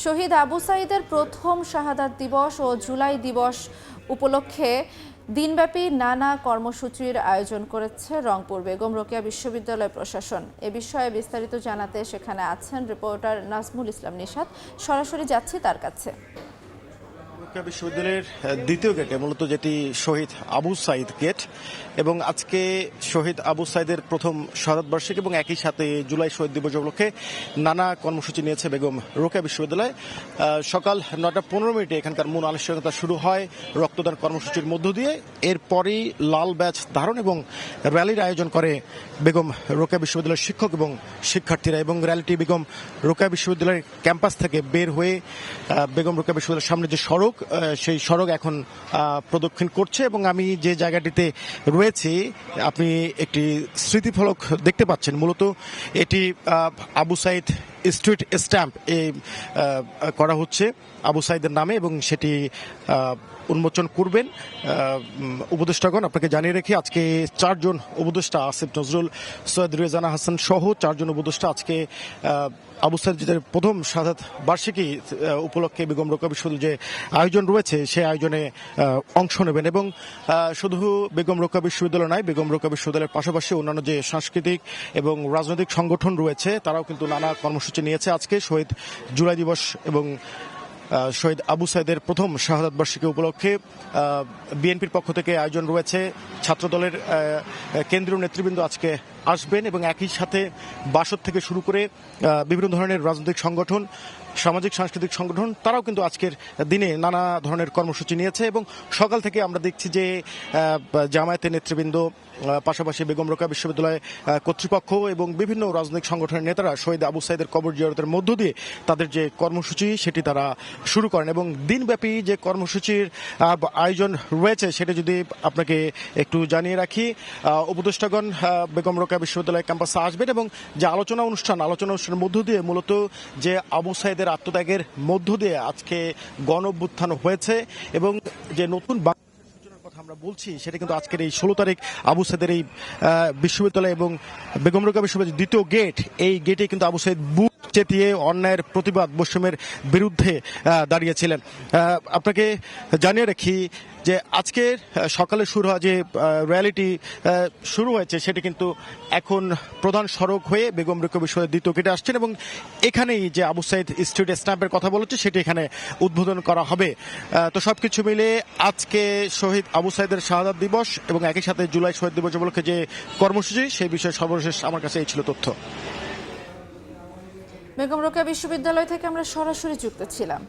শহীদ আবু সাঈদের প্রথম শাহাদাত দিবস ও জুলাই দিবস উপলক্ষে দিনব্যাপী নানা কর্মসূচির আয়োজন করেছে রংপুর বেগম রোকেয়া বিশ্ববিদ্যালয় প্রশাসন। এ বিষয়ে বিস্তারিত জানাতে সেখানে আছেন রিপোর্টার নাজমুল ইসলাম নিশাত। সরাসরি যাচ্ছি তার কাছে। বিশ্ববিদ্যালয়ের দ্বিতীয় গেটে মূলত যেটি শহীদ আবু সাঈদ গেট এবং আজকে শহীদ আবু সাঈদের প্রথম শাহাদাত বার্ষিকী এবং একই সাথে জুলাই শহীদ দিবস উপলক্ষে নানা কর্মসূচি নিয়েছে বেগম রোকেয়া বিশ্ববিদ্যালয়। সকাল 9:15 এখানকার মূল আনুষ্ঠানিকতা শুরু হয় রক্তদান কর্মসূচির মধ্য দিয়ে। এরপরই লাল ব্যাজ ধারণ এবং র্যালির আয়োজন করে বেগম রোকেয়া বিশ্ববিদ্যালয়ের শিক্ষক এবং শিক্ষার্থীরা এবং র্যালিটি বেগম রোকেয়া বিশ্ববিদ্যালয়ের ক্যাম্পাস থেকে বের হয়ে বেগম রোকেয়া বিশ্ববিদ্যালয়ের সামনে যে সড়ক সেই সড়ক এখন প্রদক্ষিণ করছে এবং আমি যে জায়গাটিতে রয়েছি আপনি একটি স্মৃতিফলক দেখতে পাচ্ছেন। মূলত এটি আবু সাঈদ স্ট্রিট স্ট্যাম্প করা হচ্ছে আবু সাঈদের নামে এবং সেটি উন্মোচন করবেন উপদেষ্টাগণ। আপনাকে জানিয়ে রেখে আজকে 4 জন উপদেষ্টা আসিফ নজরুল, সৈয়দ রেজানা হাসান সহ 4 জন উপদেষ্টা আজকে আবু সাঈদের প্রথম শাহাদাত বার্ষিকী উপলক্ষে বেগম রোকেয়া বিশ্ববিদ্যালয়ের যে আয়োজন রয়েছে সেই আয়োজনে অংশ নেবেন এবং শুধু বেগম রোকেয়া বিশ্ববিদ্যালয় নয়, বেগম রোকেয়া বিশ্ববিদ্যালয়ের পাশাপাশি অন্যান্য যে সাংস্কৃতিক এবং রাজনৈতিক সংগঠন রয়েছে তারাও কিন্তু নানা কর্মসূচি নিয়েছে। আজকে শহীদ জুলাই দিবস এবং শহীদ আবু সাঈদের প্রথম শাহাদাত বার্ষিকী উপলক্ষে বিএনপির পক্ষ থেকে আয়োজন রয়েছে। ছাত্রদলের কেন্দ্রীয় নেতৃবৃন্দ আজকে আসবেন এবং একই সাথে বাসদ থেকে শুরু করে বিভিন্ন ধরনের রাজনৈতিক সংগঠন, সামাজিক সাংস্কৃতিক সংগঠন তারাও কিন্তু আজকের দিনে নানা ধরনের কর্মসূচি নিয়েছে এবং সকাল থেকে আমরা দেখছি যে জামায়াতের নেতৃবৃন্দ পাশাপাশি বেগম রোকেয়া বিশ্ববিদ্যালয় কর্তৃপক্ষ এবং বিভিন্ন রাজনৈতিক সংগঠনের নেতারা শহীদ আবু সাঈদের কবর জিয়ারতের মধ্য দিয়ে তাদের যে কর্মসূচি সেটি তারা শুরু করেন এবং দিনব্যাপী যে কর্মসূচির আয়োজন রয়েছে সেটা যদি আপনাকে একটু জানিয়ে রাখি, উপদেষ্টাগণ বেগম রোকেয়া বিশ্ববিদ্যালয় ক্যাম্পাসে আসবেন এবং যে আলোচনা অনুষ্ঠানের মধ্য দিয়ে মূলত যে আবু সাঈদের আত্মত্যাগের মধ্য দিয়ে আজকে গণ অভ্যুত্থান হয়েছে এবং যে নতুন কথা আমরা বলছি সেটা কিন্তু আজকের এই 16 তারিখ আবু সাঈদের এই বিশ্ববিদ্যালয় এবং বেগম রোকেয়া বিশ্ববিদ্যালয়ের দ্বিতীয় গেট, এই গেটে কিন্তু আবু সাঈদ বুক চেতিয়ে অন্যায়ের প্রতিবাদ বৈষম্যের বিরুদ্ধে দাঁড়িয়েছিলেন। আপনাকে জানিয়ে রাখি যে আজকে সকালে শুরু হওয়া যে র্যালিটি শুরু হয়েছে সেটি কিন্তু এখন প্রধান সড়ক হয়ে বেগম রোকেয়া বিশ্ববিদ্যালয়ের দ্বিতীয় গেটে আসছেন এবং এখানেই যে আবু সাঈদ স্ট্রিট স্ট্যাম্পের কথা বলেছে সেটি এখানে উদ্বোধন করা হবে। তো সবকিছু মিলে আজকে শহীদ আবু সাঈদের শাহাদাত দিবস এবং একই সাথে জুলাই শহীদ দিবস উপলক্ষে যে কর্মসূচি সেই বিষয়ে সর্বশেষ আমার কাছে এই ছিল তথ্য। বেগম রোকেয়া বিশ্ববিদ্যালয় থেকে আমরা সরাসরি যুক্ত ছিলাম।